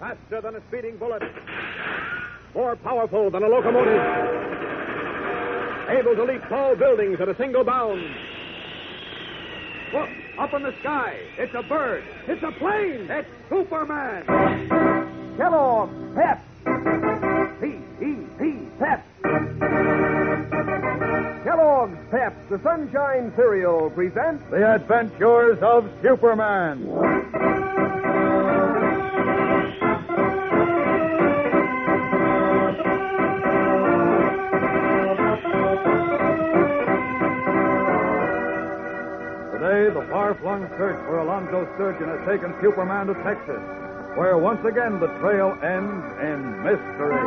Faster than a speeding bullet. More powerful than a locomotive. Able to leap tall buildings at a single bound. Look, up in the sky. It's a bird. It's a plane. It's Superman. Kellogg's Pep. P-E-P, Pep. Kellogg's Pep, the Sunshine Cereal, presents The Adventures of Superman. Today, the far-flung search for Alonzo Sturgeon has taken Superman to Texas, where once again the trail ends in mystery.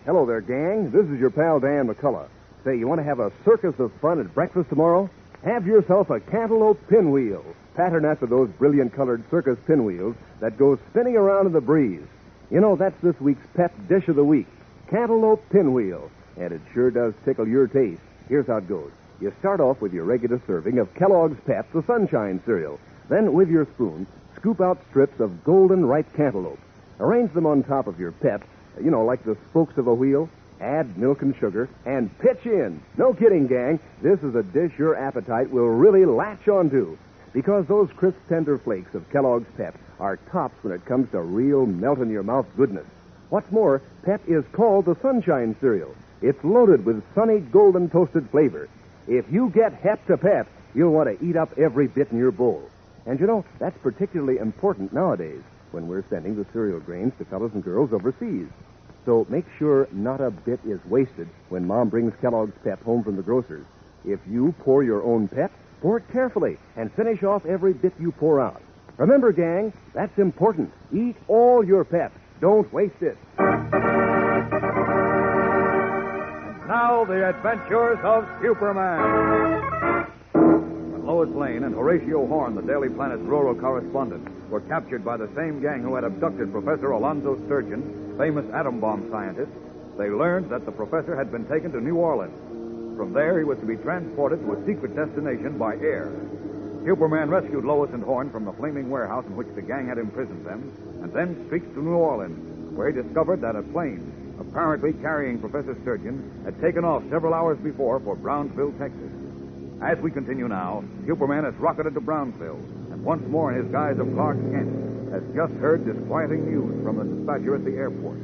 Hello there, gang. This is your pal Dan McCullough. Say, you want to have a circus of fun at breakfast tomorrow? Have yourself a cantaloupe pinwheel, patterned after those brilliant-colored circus pinwheels that go spinning around in the breeze. You know, that's this week's pep dish of the week, cantaloupe pinwheel, and it sure does tickle your taste. Here's how it goes. You start off with your regular serving of Kellogg's Pep, the Sunshine Cereal. Then, with your spoon, scoop out strips of golden ripe cantaloupe. Arrange them on top of your Pep, you know, like the spokes of a wheel. Add milk and sugar, and pitch in. No kidding, gang. This is a dish your appetite will really latch onto, because those crisp, tender flakes of Kellogg's Pep are tops when it comes to real melt-in-your-mouth goodness. What's more, Pep is called the Sunshine Cereal. It's loaded with sunny, golden toasted flavor. If you get hep to Pep, you'll want to eat up every bit in your bowl. And you know, that's particularly important nowadays when we're sending the cereal grains to fellows and girls overseas. So make sure not a bit is wasted when Mom brings Kellogg's Pep home from the grocer's. If you pour your own Pep, pour it carefully and finish off every bit you pour out. Remember, gang, that's important. Eat all your Pep. Don't waste it. Now, the adventures of Superman. When Lois Lane and Horatio Horn, the Daily Planet's rural correspondent, were captured by the same gang who had abducted Professor Alonzo Sturgeon, famous atom bomb scientist, they learned that the professor had been taken to New Orleans. From there, he was to be transported to a secret destination by air. Superman rescued Lois and Horn from the flaming warehouse in which the gang had imprisoned them, and then streaked to New Orleans, where he discovered that a plane, apparently carrying Professor Sturgeon, had taken off several hours before for Brownsville, Texas. As we continue now, Superman has rocketed to Brownsville, and once more in his guise of Clark Kent, has just heard disquieting news from the dispatcher at the airport.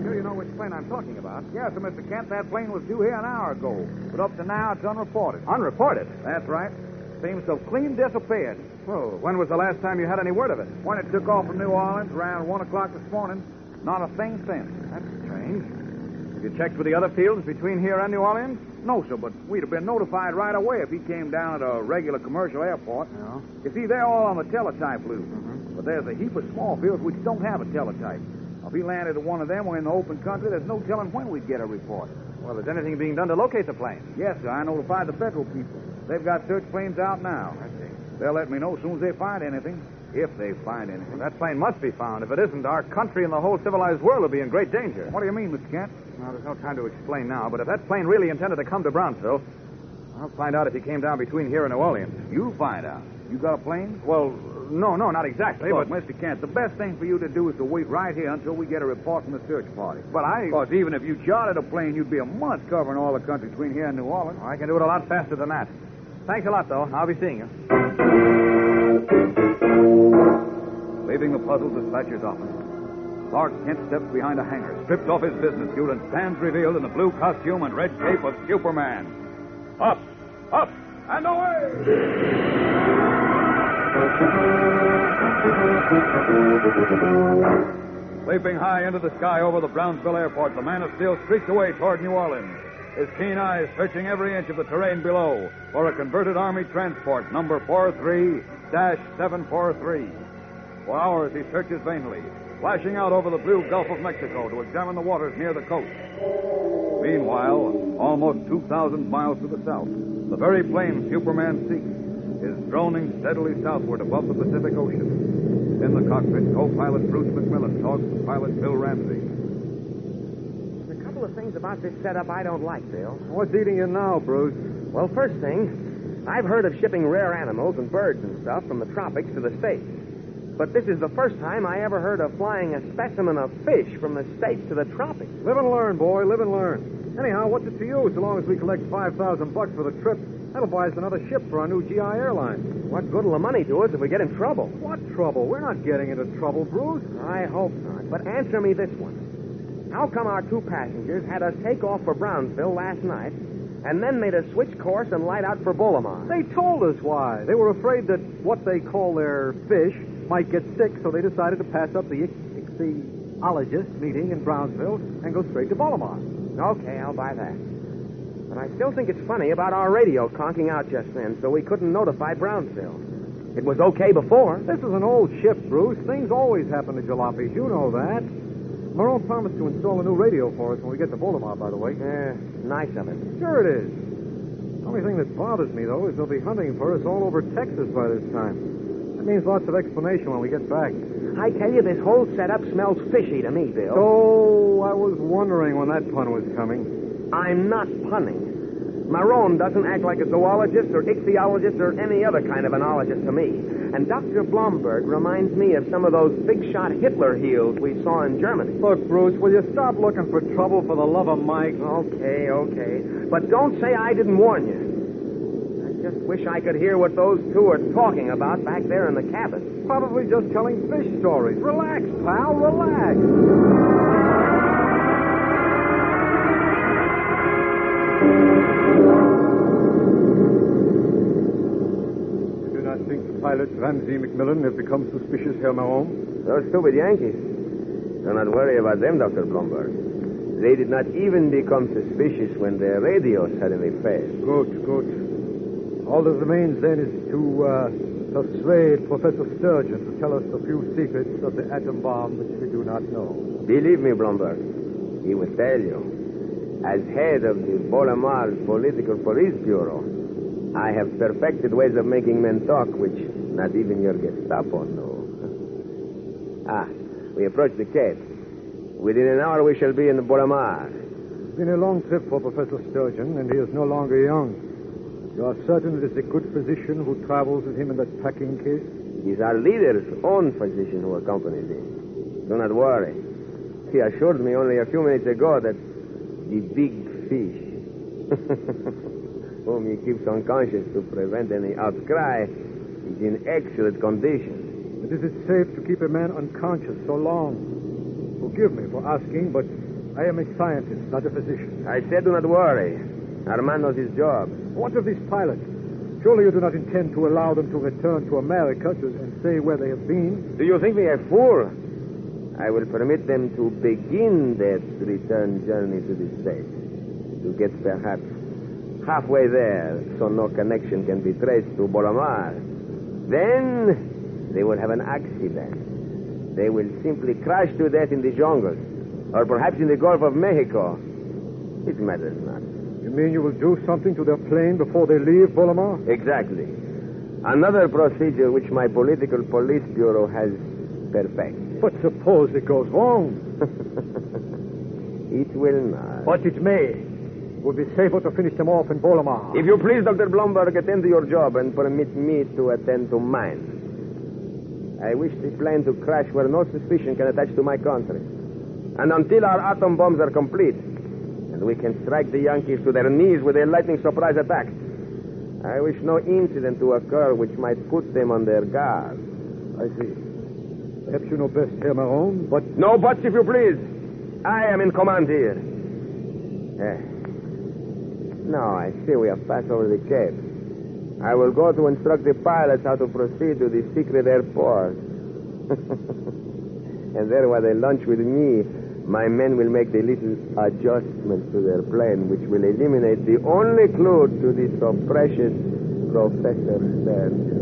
Sure you know which plane I'm talking about? Yes, sir, Mr. Kent. That plane was due here an hour ago, but up to now it's unreported. Unreported? That's right. Seems to have clean disappeared. Oh, when was the last time you had any word of it? When it took off from New Orleans around 1 o'clock this morning, not a thing since. That's strange. Have you checked with the other fields between here and New Orleans? No, sir, but we'd have been notified right away if he came down at a regular commercial airport. No. You see, they're all on the teletype loop. But there's a heap of small fields which don't have a teletype. If he landed at one of them or in the open country, there's no telling when we'd get a report. Well, is anything being done to locate the plane? Yes, sir, I notified the federal people. They've got search planes out now. I see. They'll let me know as soon as they find anything. If they find anything. Well, that plane must be found. If it isn't, our country and the whole civilized world will be in great danger. What do you mean, Mr. Kent? Well, there's no time to explain now, but if that plane really intended to come to Brownsville, I'll find out if he came down between here and New Orleans. You find out. You got a plane? Well, no, not exactly, Look, but... Mr. Kent, the best thing for you to do is to wait right here until we get a report from the search party. But Because even if you chartered a plane, you'd be a month covering all the country between here and New Orleans. I can do it a lot faster than that. Thanks a lot, though. I'll be seeing you. Leaving the puzzled dispatcher's office, Clark Kent steps behind a hangar, strips off his business suit, and stands revealed in the blue costume and red cape of Superman. Up, and away! Leaping high into the sky over the Brownsville airport, the Man of Steel streaks away toward New Orleans, his keen eyes searching every inch of the terrain below for a converted Army transport, number 43-743. For hours he searches vainly, flashing out over the blue Gulf of Mexico to examine the waters near the coast. Meanwhile, almost 2,000 miles to the south, the very plane Superman seeks is droning steadily southward above the Pacific Ocean. In the cockpit, co-pilot Bruce McMillan talks to pilot Bill Ramsey. There's a couple of things about this setup I don't like, Bill. What's eating you now, Bruce? Well, first thing, I've heard of shipping rare animals and birds and stuff from the tropics to the States. But this is the first time I ever heard of flying a specimen of fish from the States to the tropics. Live and learn, boy. Live and learn. Anyhow, what's it to you so long as we collect $5,000 for the trip? That'll buy us another ship for our new GI airline. What good will the money do us if we get in trouble? What trouble? We're not getting into trouble, Bruce. I hope not. But answer me this one. How come our two passengers had us take off for Brownsville last night and then made us switch course and light out for Bolomar? They told us why. They were afraid that what they call their fish might get sick, so they decided to pass up the ichthyologist meeting in Brownsville and go straight to Bolomar. Okay, I'll buy that. But I still think it's funny about our radio conking out just then, so we couldn't notify Brownsville. It was okay before. This is an old ship, Bruce. Things always happen to jalopies. You know that. Marone promised to install a new radio for us when we get to Bolomar, by the way. Yeah, nice of him. Sure it is. The only thing that bothers me, though, is they'll be hunting for us all over Texas by this time. That means lots of explanation when we get back. I tell you, this whole setup smells fishy to me, Bill. Oh, I was wondering when that pun was coming. I'm not punning. Marone doesn't act like a zoologist or ichthyologist or any other kind of anologist to me. And Dr. Blomberg reminds me of some of those big-shot Hitler heels we saw in Germany. Look, Bruce, will you stop looking for trouble for the love of Mike? Okay. But don't say I didn't warn you. I just wish I could hear what those two are talking about back there in the cabin. Probably just telling fish stories. Relax, pal, relax. I think the pilot, Ramsey McMillan, has become suspicious, Herr Marone. Those stupid Yankees. Do not worry about them, Dr. Blomberg. They did not even become suspicious when their radio suddenly failed. Good. All that remains, then, is to persuade Professor Sturgeon to tell us a few secrets of the atom bomb which we do not know. Believe me, Blomberg, he will tell you. As head of the Bolomar Political Police Bureau, I have perfected ways of making men talk which not even your Gestapo know. We approach the Cape. Within an hour we shall be in the Bolomar. It's been a long trip for Professor Sturgeon, and he is no longer young. You are certain it is a good physician who travels with him in that packing case? It is our leader's own physician who accompanies him. Do not worry. He assured me only a few minutes ago that the big fish whom he keeps unconscious to prevent any outcry is in excellent condition. But is it safe to keep a man unconscious so long? Forgive me for asking, but I am a scientist, not a physician. I said do not worry. Our man knows his job. What of these pilots? Surely you do not intend to allow them to return to America and say where they have been? Do you think me a fool? I will permit them to begin that return journey to the States. To get perhaps halfway there so no connection can be traced to Bolomar. Then they will have an accident. They will simply crash to death in the jungle, or perhaps in the Gulf of Mexico. It matters not. You mean you will do something to their plane before they leave Bolomar? Exactly. Another procedure which my political police bureau has perfected. But suppose it goes wrong? It will not. But it may. It would be safer to finish them off in Bolomar. If you please, Dr. Blomberg, attend to your job and permit me to attend to mine. I wish the plane to crash where no suspicion can attach to my country. And until our atom bombs are complete, and we can strike the Yankees to their knees with a lightning surprise attack, I wish no incident to occur which might put them on their guard. I see. Perhaps you know best, Herr Marone, but... No buts, if you please. I am in command here. Now, I see we have passed over the Cape. I will go to instruct the pilots how to proceed to the secret airport. And there, while they lunch with me, my men will make the little adjustments to their plane, which will eliminate the only clue to the so precious Professor Sturgeon.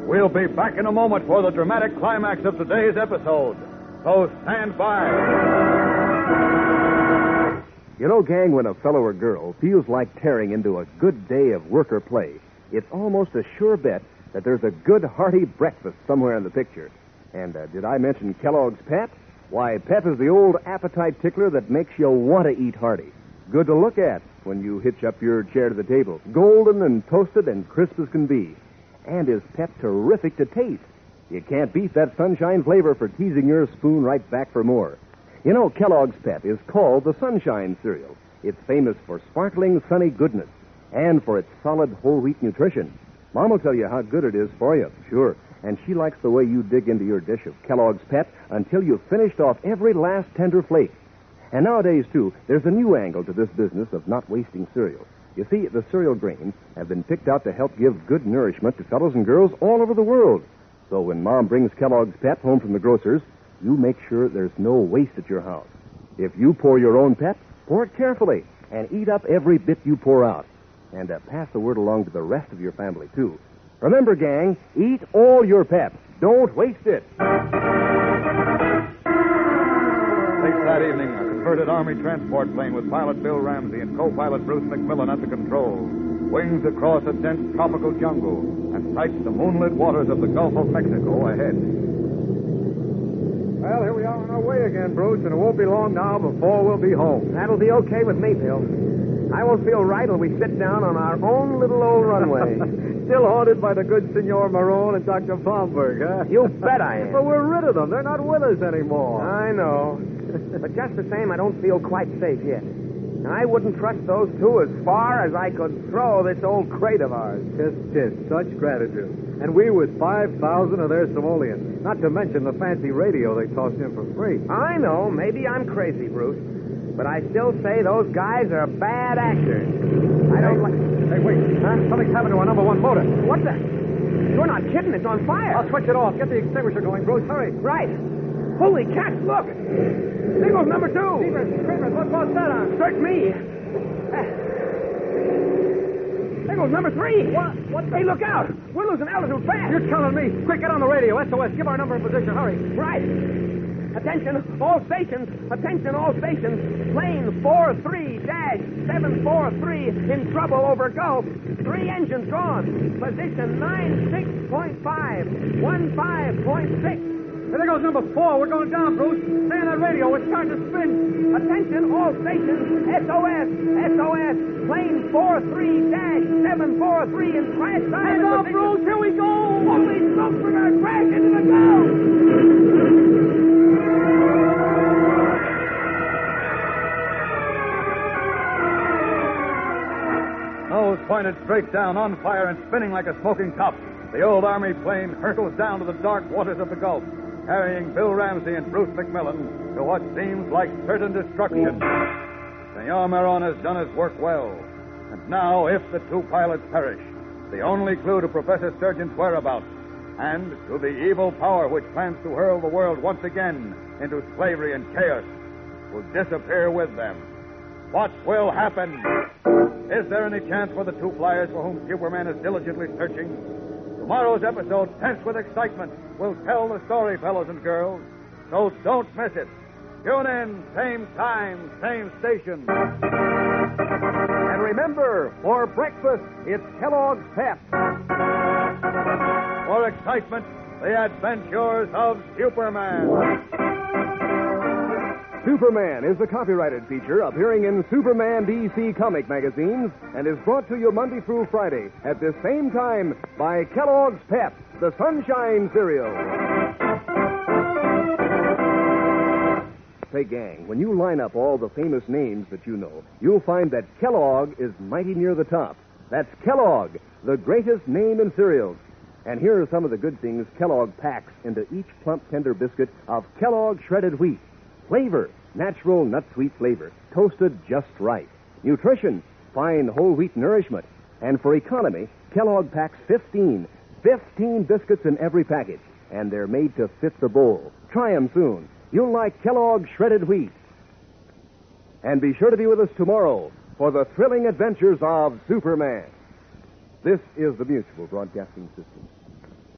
We'll be back in a moment for the dramatic climax of today's episode. So stand by. You know, gang, when a fellow or girl feels like tearing into a good day of work or play, it's almost a sure bet that there's a good, hearty breakfast somewhere in the picture. And did I mention Kellogg's Pep? Why, Pep is the old appetite tickler that makes you want to eat hearty. Good to look at when you hitch up your chair to the table. Golden and toasted and crisp as can be. And is Pep terrific to taste. You can't beat that sunshine flavor for teasing your spoon right back for more. You know, Kellogg's Pep is called the Sunshine Cereal. It's famous for sparkling, sunny goodness and for its solid whole wheat nutrition. Mom will tell you how good it is for you, sure. And she likes the way you dig into your dish of Kellogg's Pep until you've finished off every last tender flake. And nowadays, too, there's a new angle to this business of not wasting cereal. You see, the cereal grains have been picked out to help give good nourishment to fellows and girls all over the world. So when Mom brings Kellogg's Pep home from the grocer's, you make sure there's no waste at your house. If you pour your own Pep, pour it carefully and eat up every bit you pour out. And pass the word along to the rest of your family, too. Remember, gang, eat all your Pep. Don't waste it. Late that evening, a converted Army transport plane with pilot Bill Ramsey and co-pilot Bruce McMillan at the controls wings across a dense tropical jungle and sights the moonlit waters of the Gulf of Mexico ahead. Well, here we are on our way again, Bruce, and it won't be long now before we'll be home. That'll be okay with me, Bill. I won't feel right till we sit down on our own little old runway. Still haunted by the good Senor Marone and Dr. Baumberg, huh? You bet I am. But we're rid of them. They're not with us anymore. I know. But just the same, I don't feel quite safe yet. I wouldn't trust those two as far as I could throw this old crate of ours. Tis, such gratitude. And we with 5,000 of their simoleons. Not to mention the fancy radio they tossed in for free. I know. Maybe I'm crazy, Bruce. But I still say those guys are bad actors. I don't like... Hey, wait. Huh? Something's happened to our number one motor. What the... You're not kidding. It's on fire. I'll switch it off. Get the extinguisher going, Bruce. Hurry. Right. Holy cats, look. Signal's number 2. Creepers, what caused that on? Search me. Signal's number 3. What? Hey, look out. We're losing altitude fast. You're telling me. Quick, get on the radio. SOS. Give our number and position. Hurry. Right. Attention, all stations. Attention, all stations. Plane 43-743 in trouble over Gulf. 3 engines gone. Position 96.5. 15.6. There goes number 4. We're going down, Bruce. Stay on that radio. It's starting to spin. Attention, all stations. SOS. SOS. Plane 43-743 in crash site. Hang on, Bruce. Here we go. Holy smokes, we're going to crash into the Gulf. Nose pointed straight down, on fire and spinning like a smoking top, the old Army plane hurtles down to the dark waters of the Gulf, carrying Bill Ramsey and Bruce McMillan to what seems like certain destruction. Senor Marone has done his work well. And now, if the 2 pilots perish, the only clue to Professor Sturgeon's whereabouts and to the evil power which plans to hurl the world once again into slavery and chaos will disappear with them. What will happen? Is there any chance for the 2 flyers for whom Superman is diligently searching? Tomorrow's episode, tense with excitement, will tell the story, fellows and girls. So don't miss it. Tune in, same time, same station. And remember, for breakfast, it's Kellogg's Pep. For excitement, the adventures of Superman. Superman is a copyrighted feature appearing in Superman DC comic magazines and is brought to you Monday through Friday at this same time by Kellogg's Pep, the Sunshine Cereal. Say, gang, when you line up all the famous names that you know, you'll find that Kellogg is mighty near the top. That's Kellogg, the greatest name in cereals. And here are some of the good things Kellogg packs into each plump, tender biscuit of Kellogg shredded wheat. Flavor, natural nut-sweet flavor, toasted just right. Nutrition, fine whole wheat nourishment. And for economy, Kellogg packs 15 biscuits in every package. And they're made to fit the bowl. Try them soon. You'll like Kellogg shredded wheat. And be sure to be with us tomorrow for the thrilling adventures of Superman. This is the Mutual Broadcasting System.